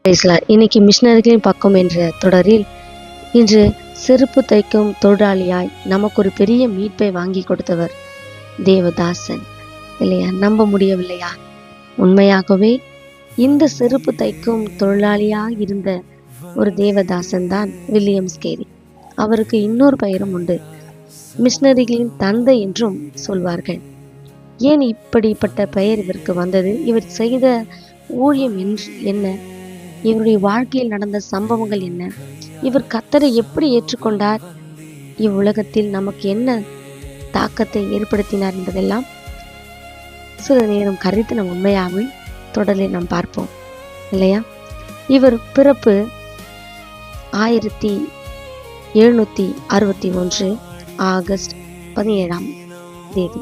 பேசலாம். இன்னைக்கு மிஷினரிகளின் பக்கம் என்ற தொடரில் இன்று செருப்பு தைக்கும் தொழிலாளியாய் நமக்கு ஒரு பெரிய மீட்பை வாங்கி கொடுத்தவர் தேவதாசன் இல்லையா? நம்ப முடியவில்லையா? உண்மையாகவே இந்த செருப்பு தைக்கும் தொழிலாளியாய் இருந்த ஒரு தேவதாசன் தான் வில்லியம்ஸ் கேரி. அவருக்கு இன்னொரு பெயரும் உண்டு, மிஷினரிகளின் தந்தை என்றும் சொல்வார்கள். ஏன் இப்படிப்பட்ட பெயர் இவருக்கு வந்தது? இவர் செய்த ஊழியம் என்ன? இவருடைய வாழ்க்கையில் நடந்த சம்பவங்கள் என்ன? இவர் கர்த்தரை எப்படி ஏற்றுக்கொண்டார்? இவ்வுலகத்தில் நமக்கு என்ன தாக்கத்தை ஏற்படுத்தினார் என்பதெல்லாம் சில நேரம் கருத்து நம் உண்மையாகவே தொடரில் நாம் பார்ப்போம் இல்லையா? இவர் பிறப்பு 1761 ஆகஸ்ட் 17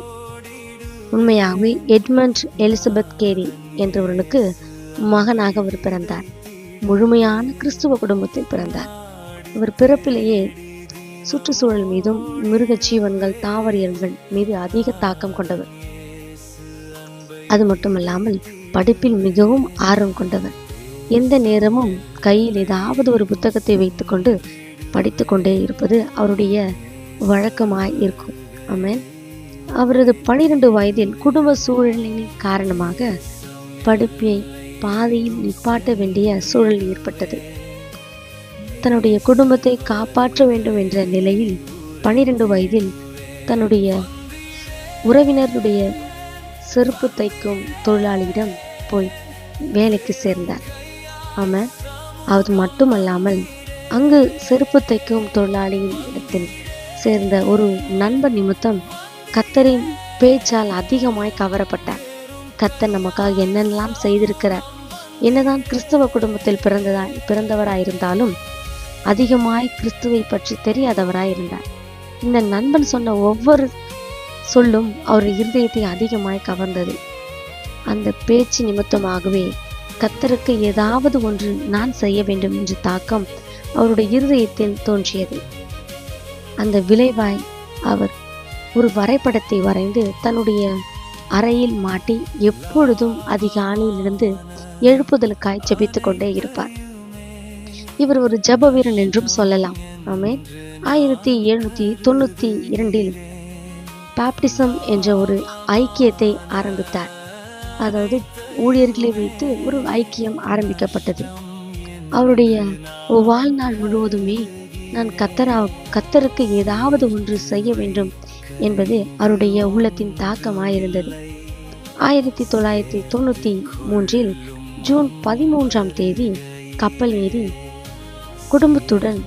உண்மையாகவே எட்மண்ட் எலிசபெத் கேரி என்றவர்களுக்கு மகனாக அவர் பிறந்தார். முழுமையான கிறிஸ்துவ குடும்பத்தில் பிறந்தார். இவர் பிறப்பிலேயே சுற்றுச்சூழல் மீதும் மிருக ஜீவன்கள் தாவரியல்கள் மீது அதிக தாக்கம் கொண்டவர். அது மட்டுமல்லாமல் படிப்பில் மிகவும் ஆர்வம் கொண்டவர். எந்த நேரமும் கையில் ஏதாவது ஒரு புத்தகத்தை வைத்துக்கொண்டு படித்து கொண்டே இருப்பது அவருடைய வழக்கமாய் இருக்கும். ஆமென். அவரது 12 வயதில் குடும்ப சூழலின் காரணமாக படிப்பை பாதையில் நிப்பாட்ட வேண்டிய சூழல் ஏற்பட்டது. தன்னுடைய குடும்பத்தை காப்பாற்ற வேண்டும் என்ற நிலையில் 12 வயதில் தன்னுடைய உறவினருடைய செருப்பு தைக்கும் தொழிலாளியிடம் போய் வேலைக்கு சேர்ந்தார். ஆமாம். அது மட்டுமல்லாமல் அங்கு செருப்பு தைக்கும் தொழிலாளியின் இடத்தில் சேர்ந்த ஒரு நண்பர் நிமித்தம் கர்த்தரின் பேச்சால் அதிகமாய் கவரப்பட்டார். கர்த்தர் நமக்காக என்னெல்லாம் செய்திருக்கிறார். என்னதான் கிறிஸ்தவ குடும்பத்தில் பிறந்தவராயிருந்தாலும் அதிகமாய் கிறிஸ்துவை பற்றி தெரியாதவராயிருந்தார். இந்த நண்பன் சொன்ன ஒவ்வொரு சொல்லும் அவர் இருதயத்தை அதிகமாய் கவர்ந்தது. அந்த பேச்சு நிமித்தமாகவே கர்த்தருக்கு ஏதாவது ஒன்று நான் செய்ய வேண்டும் என்ற தாக்கம் அவருடைய இருதயத்தில் தோன்றியது. அந்த விளைவாய் அவர் ஒரு வரைபடத்தை வரைந்து தன்னுடைய அறையில் மாட்டி எப்பொழுதும் அதிகாலையிலிருந்து எழுப்புதலுக்காய் ஜெபித்து கொண்டே இருப்பார். இவர் ஒரு ஜெப வீரன் என்றும் சொல்லலாம். ஆமென். 1792 பாப்டிசம் என்ற ஒரு ஐக்கியத்தை ஆரம்பித்தார். அதாவது ஊழியர்களை வைத்து ஒரு ஐக்கியம் ஆரம்பிக்கப்பட்டது. அவருடைய வாழ்நாள் முழுவதுமே நான் கர்த்தருக்கு ஏதாவது ஒன்று செய்ய வேண்டும் என்பது அவருடைய உள்ளத்தின் தாக்கமாயிருந்தது. 1993 ஜூன் 13 கப்பல் ஏறி குடும்பத்துடன்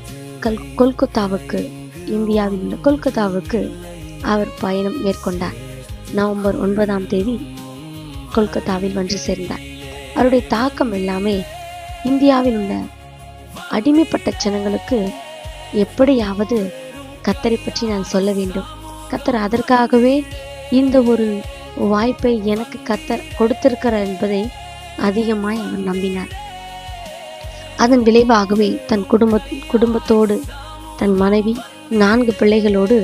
இந்தியாவில் உள்ள கொல்கத்தாவுக்கு அவர் பயணம் மேற்கொண்டார். நவம்பர் 9 கொல்கத்தாவில் வந்து சேர்ந்தார். அவருடைய தாக்கம் எல்லாமே இந்தியாவில் உள்ள அடிமைப்பட்ட ஜனங்களுக்கு எப்படியாவது கர்த்தரை பற்றி நான் சொல்ல வேண்டும், கர்த்தர் அதற்காகவே இந்த ஒரு வாய்ப்பை எனக்கு கர்த்தர் கொடுத்திருக்கிறார் என்பதை அதிகமாய் அவர் நம்பினார். அதன் விளைவாகவே தன் குடும்பத்தோடு தன் மனைவி 4 பிள்ளைகளோடு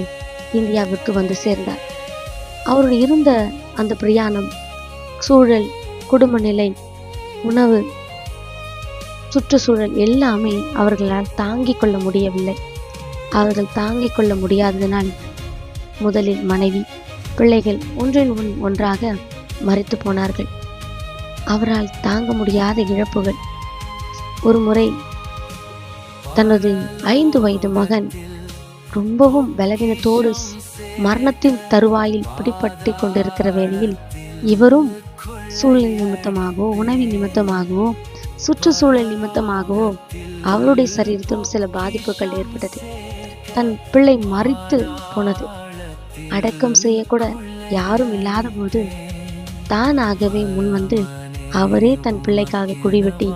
இந்தியாவிற்கு வந்து சேர்ந்தார். அவருடைய இருந்த அந்த பிரயாணம், சூழல், குடும்ப நிலை, உணவு, சுற்றுச்சூழல் எல்லாமே அவர்களால் தாங்கிக் கொள்ள முடியவில்லை. அவர்கள் தாங்கிக் கொள்ள முடியாததினால் முதலில் மனைவி, பிள்ளைகள் ஒன்றின் ஒன்றாக மரித்து போனார்கள். அவரால் தாங்க முடியாத இழப்புகள். ஒரு முறை தனது 5 வயது மகன் ரொம்பவும் பலவீனத்தோடு மரணத்தின் தருவாயில் பிடிபட்டு கொண்டிருக்கிற வேளையில் இவரும் சூழல் நிமித்தமாகவோ, உணவின் நிமித்தமாகவோ, சுற்றுச்சூழல் நிமித்தமாகவோ அவருடைய சரீரத்திலும் சில பாதிப்புகள் ஏற்பட்டது. தன் பிள்ளை மரித்து போனது. அடக்கம் செய்யக்கூட யாரும் இல்லாத போது தானாகவே முன்வந்து அவரே தன் பிள்ளைக்காக குடிவெட்டி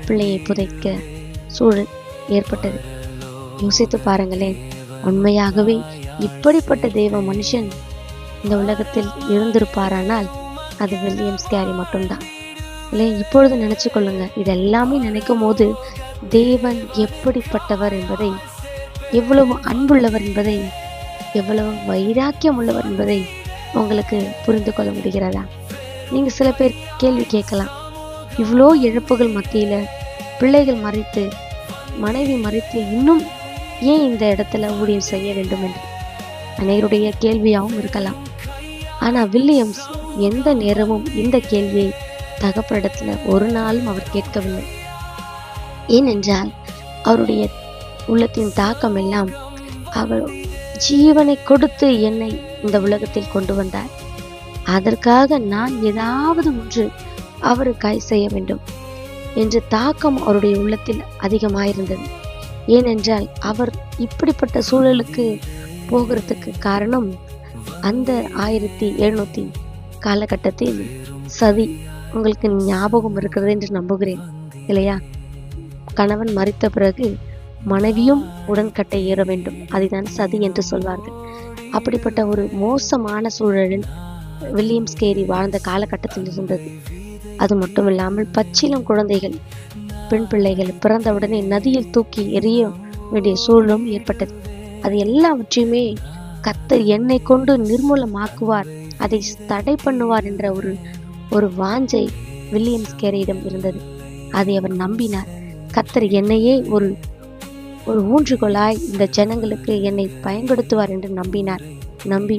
பிள்ளையை புதைக்க சூழல் ஏற்பட்டது. யோசித்து பாருங்களேன். உண்மையாகவே இப்படிப்பட்ட தேவ மனுஷன் இந்த உலகத்தில் இருந்திருப்பாரானால் அது வில்லியம்ஸ் கேரி மட்டும்தான் இல்லை? இப்பொழுது நினைச்சு கொள்ளுங்க. இதெல்லாமே நினைக்கும் போது தேவன் எப்படிப்பட்டவர் என்பதை, எவ்வளவு அன்புள்ளவர் என்பதை, எவ்வளவு வைராக்கியம் உள்ளவர் என்பதை உங்களுக்கு புரிந்து கொள்ள முடிகிறதா? நீங்க சில பேர் கேள்வி கேட்கலாம், இவ்வளோ இழப்புகள் மத்தியில பிள்ளைகள் மறித்து, மனைவி மறித்து இன்னும் ஏன் இந்த இடத்துல ஊழியம் செய்ய வேண்டும் என்று அனைவருடைய கேள்வியாகவும் இருக்கலாம். ஆனா வில்லியம்ஸ் எந்த நேரமும் இந்த கேள்வியை தகப்பனிடத்துல ஒரு நாளும் அவர் கேட்கவில்லை. ஏனென்றால் அவருடைய உள்ளத்தின் தாக்கம் எல்லாம், அவர் ஜீவனை கொடுத்து என்னை இந்த உலகத்தில் கொண்டு வந்தார், அதற்காக நான் ஏதாவது ஒன்று அவருக்காய் செய்ய வேண்டும் என்ற தாக்கம் அவருடைய உள்ளத்தில் அதிகமாயிருந்தது. ஏனென்றால் அவர் இப்படிப்பட்ட சூழலுக்கு போகிறதுக்கு காரணம் அந்த 1700 காலகட்டத்தில் சதி. உங்களுக்கு ஞாபகம் இருக்கிறது என்று நம்புகிறேன் இல்லையா? கணவன் மரித்த பிறகு மனைவியும் உடன்கட்டை ஏற வேண்டும், அதுதான் சதி என்று சொல்வார்கள். அப்படிப்பட்ட ஒரு மோசமான சூழலில் வில்லியம்ஸ் கேரி வாழ்ந்த காலகட்டத்தில் இருந்தது. அது மட்டும் இல்லாமல் பச்சிளம் குழந்தைகள், பெண் பிள்ளைகள் பிறந்தவுடனே நதியில் தூக்கி எறிய வேண்டிய சூழலும் ஏற்பட்டது. அது எல்லாவற்றையுமே கர்த்தர் என்னை கொண்டு நிர்மூலமாக்குவார், அதை தடை பண்ணுவார் என்ற ஒரு வாஞ்சை வில்லியம்ஸ் கேரியிடம் இருந்தது. அதை அவர் நம்பினார். கர்த்தர் என்னையே ஒரு ஊன்றுகோலாய் இந்த ஜனங்களுக்கு என்னை பயன்படுத்துவார் என்று நம்பினார். நம்பி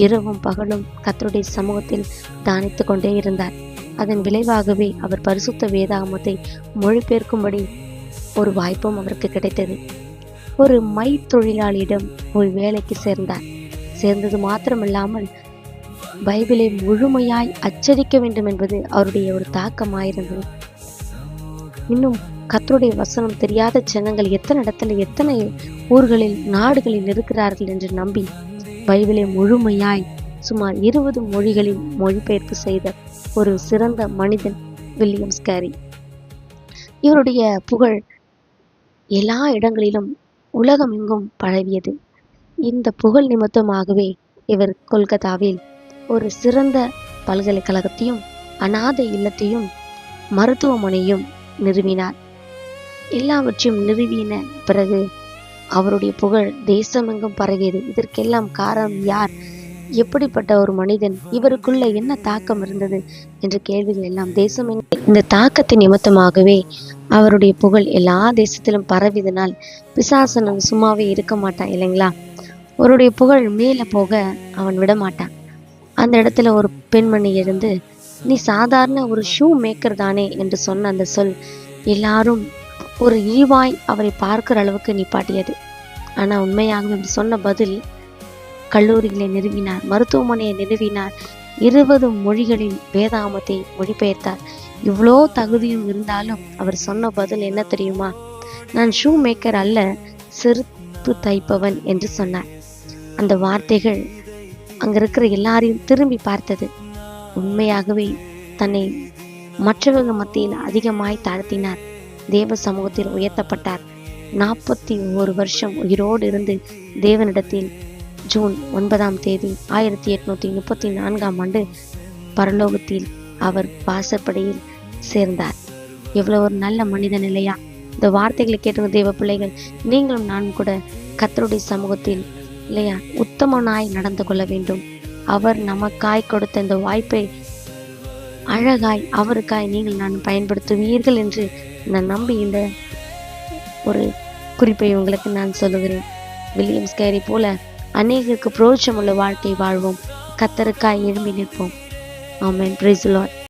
இரவும் பகலும் கர்த்தருடைய சமூகத்தில் தியானித்து கொண்டே இருந்தார். அதன் விளைவாகவே அவர் பரிசுத்த வேதாகமத்தை மொழிபெயர்க்கும்படி ஒரு வாய்ப்பும் அவருக்கு கிடைத்தது. ஒரு மை தொழிலாளியிடம் ஒரு வேலைக்கு சேர்ந்தார். சேர்ந்தது மாத்திரமில்லாமல் பைபிளை முழுமையாய் அச்சடிக்க வேண்டும் என்பது அவருடைய ஒரு தாக்கமாயிருந்தது. இன்னும் கர்த்தருடைய வசனம் தெரியாத ஜனங்கள் எத்தனை இடத்துல, எத்தனை ஊர்களில், நாடுகளில் இருக்கிறார்கள் என்று நம்பி பைபிளை முழுமையாய் சுமார் 20 மொழிகளில் மொழிபெயர்ப்பு செய்த ஒரு சிறந்த மனிதன் வில்லியம்ஸ் கேரி. இவருடைய புகழ் எல்லா இடங்களிலும் உலகம் எங்கும் பரவியது. இந்த புகழ் நிமித்தமாகவே இவர் கொல்கத்தாவில் ஒரு சிறந்த பல்கலைக்கழகத்தையும் அநாதை இல்லத்தையும் மருத்துவமனையும் நிறுவினார். எல்லாவற்றையும் நிறுவின பிறகு அவருடைய புகழ் தேசமெங்கும் பரவியது. இதற்கெல்லாம் காரணம் யார்? எப்படிப்பட்ட ஒரு மனிதன்? இவருக்குள்ள என்ன தாக்கம் இருந்தது என்ற கேள்விகள் எல்லாம் தேசமெங்கும். இந்த தாக்கத்தின் நிமித்தமாகவே அவருடைய புகழ் எல்லா தேசத்திலும் பரவியதனால் பிசாசன் சும்மாவே இருக்க மாட்டான் இல்லைங்களா? அவருடைய புகழ் மேலே போக அவன் விட மாட்டான். அந்த இடத்துல ஒரு பெண்மணி எழுந்து, நீ சாதாரண ஒரு ஷூ மேக்கர் தானே என்று சொன்ன அந்த சொல் எல்லாரும் ஒரு இழிவாய் அவரை பார்க்கிற அளவுக்கு நிப்பாட்டியது. ஆனா உண்மையாக சொன்ன பதில், கல்லூரிகளை நிறுவினார், மருத்துவமனையை நிறுவினார், 20 மொழிகளில் வேதாகமத்தை மொழிபெயர்த்தார். இவ்வளோ தகுதியும் இருந்தாலும் அவர் சொன்ன பதில் என்ன தெரியுமா? நான் ஷூ மேக்கர் அல்ல, செருப்பு தைப்பவன் என்று சொன்னார். அந்த வார்த்தைகள் அங்க இருக்கிற எல்லாரையும் திரும்பி பார்த்தது. உண்மையாகவே தன்னை மற்றவர்கள் மத்தியில் அதிகமாய் தாழ்த்தினார். தேவ சமூகத்தில் உயர்த்தப்பட்டார். 41 வருஷம் உயிரோடு இருந்து தேவனிடத்தில் ஜூன் 9ஆம் தேதி 1834ஆம் ஆண்டு பரலோகத்தில் அவர் வாசற்படியில் சேர்ந்தார். எவ்வளவு ஒரு நல்ல மனிதன் இல்லையா? இந்த வார்த்தைகளை கேட்ட தேவ பிள்ளைகள், நீங்களும் நானும் கூட கர்த்தருடைய சமூகத்தில் இல்லையா உத்தமனாய் நடந்து கொள்ள வேண்டும். அவர் நமக்காய் கொடுத்த இந்த வாய்ப்பை அழகாய் அவருக்காய் நீங்கள் நான் பயன்படுத்துவீர்கள் என்று நான் நம்பி இந்த ஒரு குறிப்பை உங்களுக்கு நான் சொல்லுகிறேன். வில்லியம்ஸ் கேரி போல அநேகருக்கு பிரயோஜனமுள்ள வாழ்க்கை வாழ்வோம். கர்த்தருக்காய் எழும்பி நிற்போம். ஆமென். Praise the Lord.